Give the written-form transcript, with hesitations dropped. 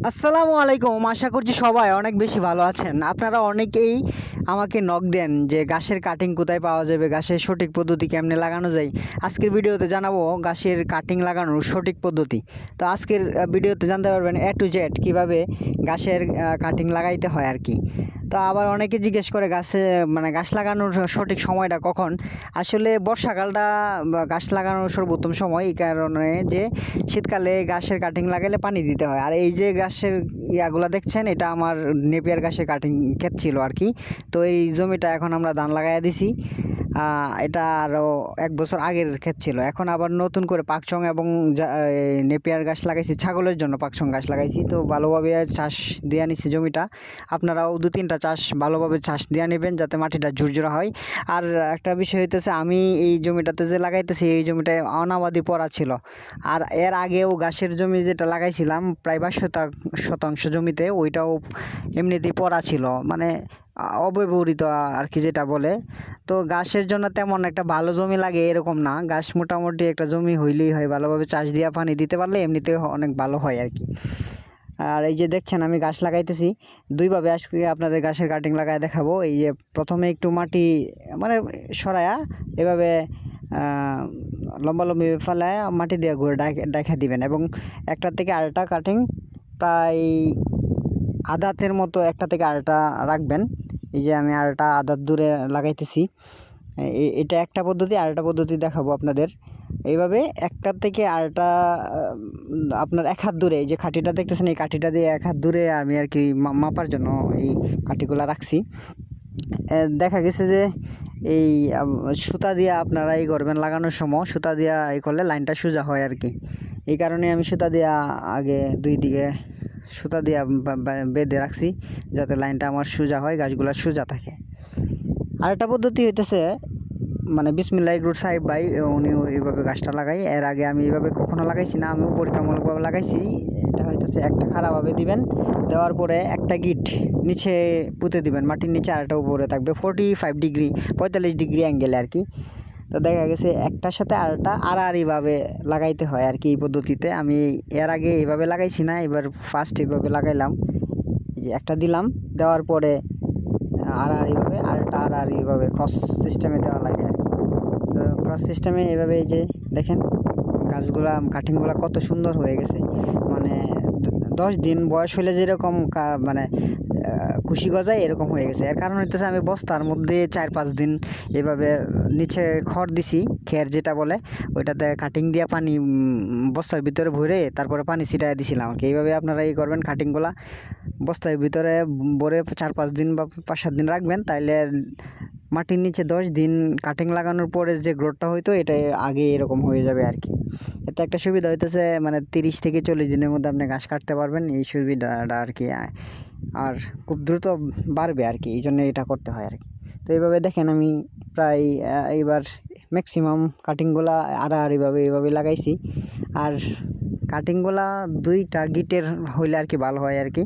আসসালামু আলাইকুম। আশা করছি সবাই অনেক বেশি ভালো আছেন। আপনারা অনেকেই আমাকে নক দেন যে গাছের কাটিং কোথায় পাওয়া যাবে, গাছের সঠিক পদ্ধতি কেমনে লাগানো যায়। আজকের ভিডিওতে জানাবো গাছের কাটিং লাগানোর সঠিক পদ্ধতি। তো আজকের ভিডিওতে জানতে পারবেন এ টু জেড কীভাবে গাছের কাটিং লাগাইতে হয় আর কি। তো আবার অনেকে জিজ্ঞেস করে গাছে গাছ লাগানোর সঠিক সময়টা কখন। আসলে বর্ষাকালটা গাছ লাগানোর সর্বোত্তম সময়, এই কারণে যে শীতকালে গাছের কাটিং লাগাইলে পানি দিতে হয়। আর এই যে গাছের ইয়াগুলা দেখছেন, এটা আমার নেপিয়ার গাছের কাটিং ক্ষেত ছিল আর কি। তো এই জমিটা এখন আমরা ধান লাগাইয়া দিছি। এটা আরও 1 বছর আগের ক্ষেত ছিল। এখন আবার নতুন করে পাকচং এবং নেপিয়ার গাছ লাগাইছি, ছাগলের জন্য পাকচং গাছ লাগাইছি। তো ভালোভাবে চাষ দিয়ে নিছি জমিটা। আপনারাও 2-3টা চাষ ভালোভাবে চাষ দিয়ে নেবেন যাতে মাটিটা ঝুরঝুরা হয়। আর একটা বিষয় হইতেছে, আমি এই জমিটাতে যে লাগাইতেছি এই জমিটায় অনাবাদি পড়া ছিল। আর এর আগেও গাছের জমি যেটা লাগাইছিলাম প্রায় 22 শতাংশ জমিতে, ওইটাও এমনিতেই পড়া ছিল, মানে অব্যবহৃত আর কি যেটা বলে। তো গাছের জন্য তেমন একটা ভালো জমি লাগে এরকম না, গাছ মোটামুটি একটা জমি হইলেই হয়, ভালোভাবে চাষ দিয়া পানি দিতে পারলে এমনিতে অনেক ভালো হয় আর কি। আর এই যে দেখছেন আমি গাছ লাগাইতেছি দুইভাবে। আজকে আপনাদের গাছের কাটিং লাগায় দেখাবো। এই যে প্রথমে একটু মাটি সরায়া এভাবে লম্বালম্বি ফেলায় মাটি দিয়ে ঘুরে ডাইখা দিবেন, এবং একটা থেকে আরেকটা কাটিং প্রায় আদাতের মতো একটা থেকে আরেকটা রাখবেন। এই যে আমি আরেকটা আদাত দূরে লাগাইতেছি। এটা একটা পদ্ধতি, আরেকটা পদ্ধতি দেখাবো আপনাদের। এইভাবে একটা থেকে আরেকটা আপনার 1 হাত দূরে, এই যে কাঠিটা দেখতেছেন এই কাঠিটা দিয়ে 1 হাত দূরে আমি আর কি মাপার জন্য এই কাঠিগুলো রাখছি। দেখা গেছে যে এই সুতা দিয়ে আপনারা এই করবেন, লাগানোর সময় সুতা দিয়া এই করলে লাইনটা সোজা হয় আর কি। এই কারণে আমি সুতা দিয়া আগে 2 দিকে সুতা দিয়া বেঁধে রাখছি যাতে লাইনটা আমার সোজা হয়, গাছগুলো সোজা থাকে। আরেকটা পদ্ধতি হইতেছে বিসমিল্লাহ এগ্রোর সাহেব ভাই, উনিও এইভাবে গাছটা লাগাই। এর আগে আমি এইভাবে কখনো লাগাইছি না, আমিও পরীক্ষামূলকভাবে লাগাইছি। এটা হইতেছে একটা খাড়াভাবে দিবেন, দেওয়ার পরে একটা গিট নিচে পুঁতে দিবেন মাটির নিচে, আর একটা উপরে থাকবে 45 ডিগ্রি অ্যাঙ্গেলে আর কি। তো দেখা গেছে একটার সাথে আরেকটা আড়াআড়িভাবে লাগাইতে হয় আর কি এই পদ্ধতিতে। আমি এর আগে এইভাবে লাগাইছি না, এবার ফার্স্ট এইভাবে লাগাইলাম। এই যে একটা দিলাম, দেওয়ার পরে আড়াআড়িভাবে আরেকটা আড়াআড়িভাবে ক্রস সিস্টেমে দেওয়া লাগে আর কি। তো ক্রস সিস্টেমে এভাবে এই যে দেখেন গাছগুলা কাটিংগুলা কত সুন্দর হয়ে গেছে। 10 দিন বয়স হলে যেরকম কুশি গজায় এরকম হয়ে গেছে। এর কারণ হইতেছে আমি বস্তার মধ্যে 4-5 দিন এভাবে নিচে খড় দিছি, খের যেটা বলে, ওইটাতে কাটিং দিয়া পানি বস্তার ভিতরে ভরে তারপরে পানি ছিটাই দিছিলাম আর কি। এইভাবে আপনারা এই করবেন, কাটিংগুলা বস্তার ভিতরে ভরে 4-5 দিন বা 5-7 দিন রাখবেন, তাইলে মাটির নিচে 10 দিন কাটিং লাগানোর পরে যে গ্রোথটা হইতো এটা আগে এরকম হয়ে যাবে আর কি। এতে একটা সুবিধা হইতেছে 30 থেকে 40 দিনের মধ্যে আপনি ঘাস কাটতে পারবেন, এই সুবিধাটা আর কি। আর খুব দ্রুত বাড়বে আর কি, এই জন্য এটা করতে হয় আর কি। তো এইভাবে দেখেন আমি প্রায় এইবার ম্যাক্সিমাম কাটিংগুলা আড়াআড়িভাবে এইভাবে লাগাইছি। আর কাটিংগুলা 2টা গিটের হইলে আর কি ভালো হয় আর কি।